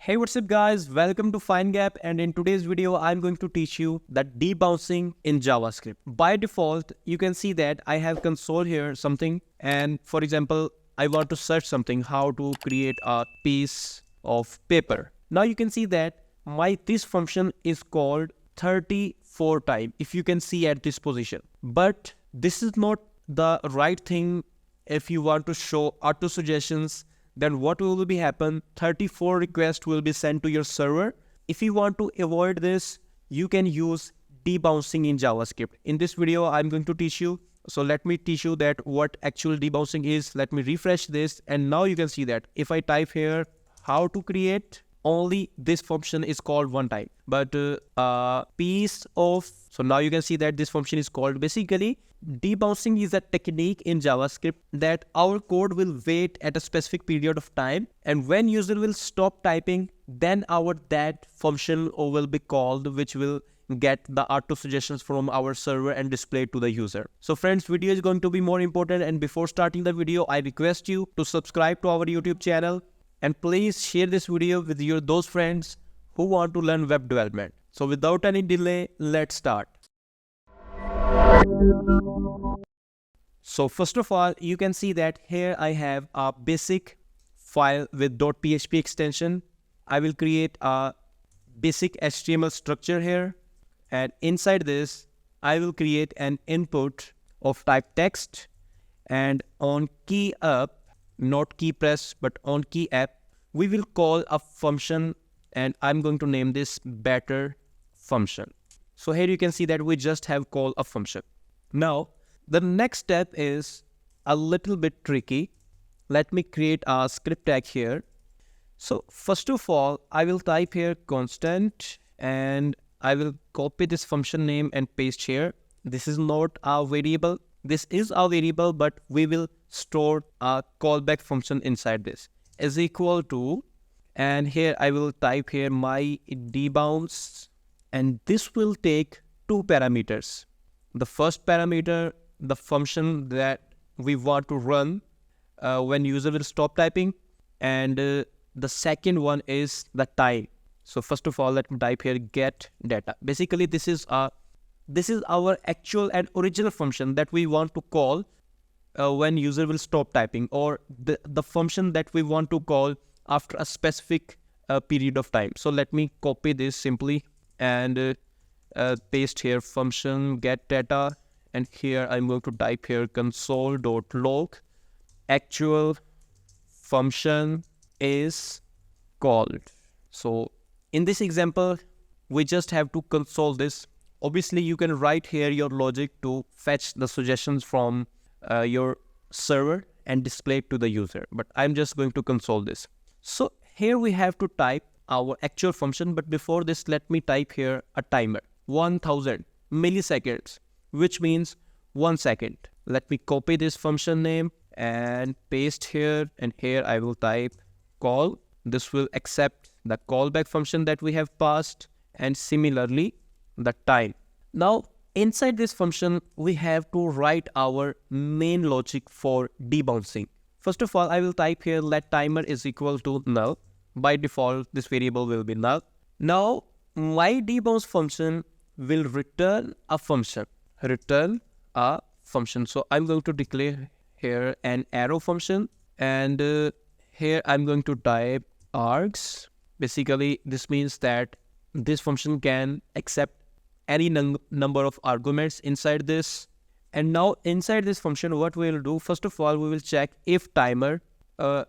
Hey, what's up guys? Welcome to FineGap, and in today's video I'm going to teach you that debouncing in JavaScript. By default, you can see that I have console here something, and for example, I want to search something, how to create a piece of paper. Now you can see that this function is called 34 times, if you can see at this position. But this is not the right thing. If you want to show auto suggestions, then what will be happen? 34 requests will be sent to your server. If you want to avoid this, you can use debouncing in JavaScript. In this video, I'm going to teach you. So let me teach you that what actual debouncing is. Let me refresh this, and now you can see that if I type here how to create, only this function is called one time. But piece of, so now you can see that this function is called. Basically, debouncing is a technique in JavaScript that our code will wait at a specific period of time, and when user will stop typing, then that function will be called, which will get the auto suggestions from our server and display to the user. So friends, video is going to be more important, and before starting the video, I request you to subscribe to our YouTube channel, and please share this video with those friends who want to learn web development. So without any delay, let's start. So first of all, you can see that here I have a basic file with .php extension. I will create a basic HTML structure here, and inside this I will create an input of type text, and on key up, not key press but on key up, we will call a function, and I'm going to name this better function. So here you can see that we just have called a function. Now the next step is a little bit tricky. Let me create a script tag here. So first of all, I will type here constant, and I will copy this function name and paste here. This is not a variable. This is a variable, but we will store a callback function inside this is equal to, and here I will type here my debounce, and this will take two parameters. The first parameter, the function that we want to run when user will stop typing, and the second one is the time. So first of all, let me type here get data. Basically, this is our actual and original function that we want to call when user will stop typing, or the function that we want to call after a specific period of time. So let me copy this simply and paste here function get data, and here I'm going to type here console.log actual function is called. So in this example, we just have to console this. Obviously, you can write here your logic to fetch the suggestions from your server and display it to the user, but I'm just going to console this. So here we have to type our actual function, but before this, let me type here a timer, 1000 milliseconds, which means 1 second. Let me copy this function name and paste here, and here I will type call. This will accept the callback function that we have passed, and similarly the time. Now inside this function, we have to write our main logic for debouncing. First of all, I will type here let timer is equal to null. By default, this variable will be null. Now my debounce function will return a function. So I'm going to declare here an arrow function, and here I'm going to type args. Basically, this means that this function can accept any number of arguments inside this. And now inside this function, what we will do, first of all, we will check if timer.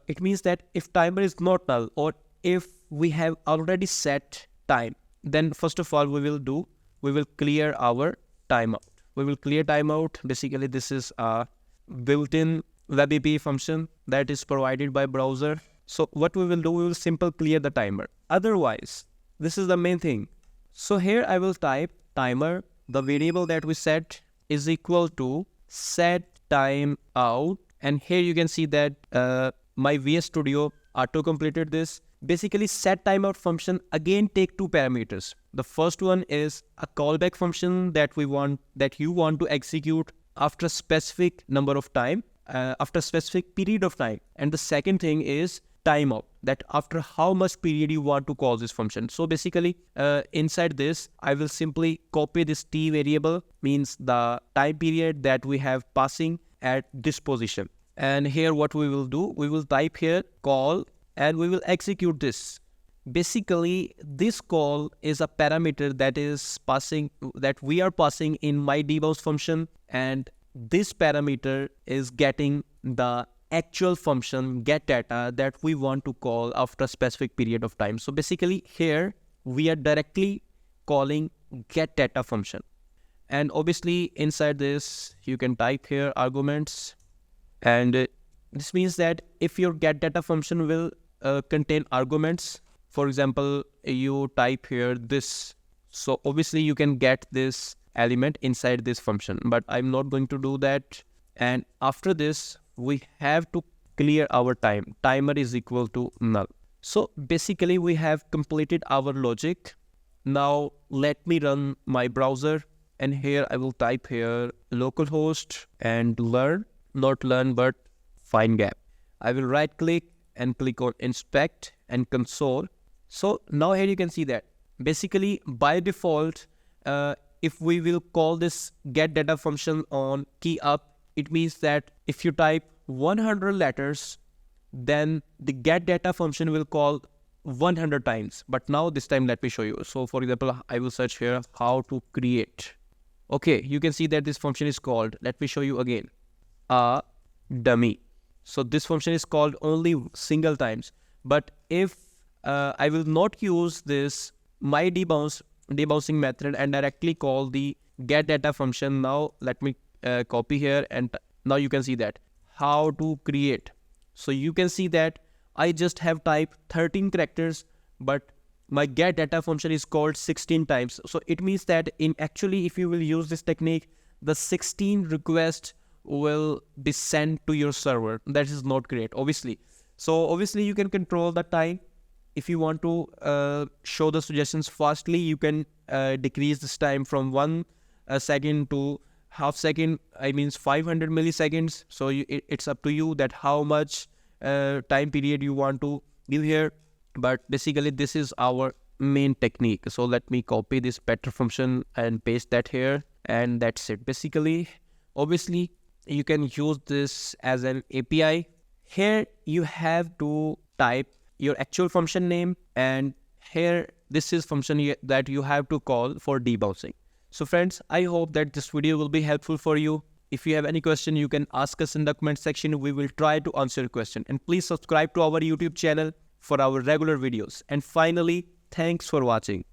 It means that if timer is not null, or if we have already set time, then first of all we will clear our timeout. We will clear timeout. Basically, this is a built-in web API function that is provided by browser. So what we will do, we will simply clear the timer. Otherwise, this is the main thing. So here I will type timer, the variable that we set is equal to set time out, and here you can see that my VS Studio auto completed this. Basically, set timeout function again take two parameters. The first one is a callback function that you want to execute after a specific number of time, after specific period of time. And the second thing is timeout, that after how much period you want to call this function. So basically inside this, I will simply copy this t variable, means the time period that we have passing at this position. And here what we will do, we will type here call and we will execute this. Basically, this call is a parameter that is passing, that we are passing in my debounce function, and this parameter is getting the actual function get data that we want to call after a specific period of time. So basically here we are directly calling get data function. And obviously inside this you can type here arguments, and this means that if your get data function will contain arguments, for example, you type here this, so obviously you can get this element inside this function, but I'm not going to do that. And after this, we have to clear our time. Timer is equal to null. So basically we have completed our logic. Now let me run my browser, and here I will type here localhost and learn, not learn but find gap. I will right click and click on inspect and console. So now here you can see that basically by default, if we will call this get data function on key up, it means that if you type 100 letters, then the get data function will call 100 times. But now this time let me show you. So for example, I will search here how to create. Okay, you can see that this function is called, let me show you again, a dummy. So this function is called only single times. But if I will not use this my debouncing method and directly call the get data function. Now let me copy here, and now you can see that how to create. So you can see that I just have typed 13 characters, but my get data function is called 16 times. So it means that in actually if you will use this technique, the 16 requests will be sent to your server. That is not great, obviously. So obviously you can control the time. If you want to show the suggestions fastly, you can decrease this time from 1 second to half second. I means 500 milliseconds. So it's up to you that how much time period you want to give here. But basically this is our main technique. So let me copy this better function and paste that here, and that's it. Basically, obviously you can use this as an API. Here you have to type your actual function name, and here this is function that you have to call for debouncing. So friends, I hope that this video will be helpful for you. If you have any question, you can ask us in the comment section. We will try to answer your question. And please subscribe to our YouTube channel for our regular videos. And finally, thanks for watching.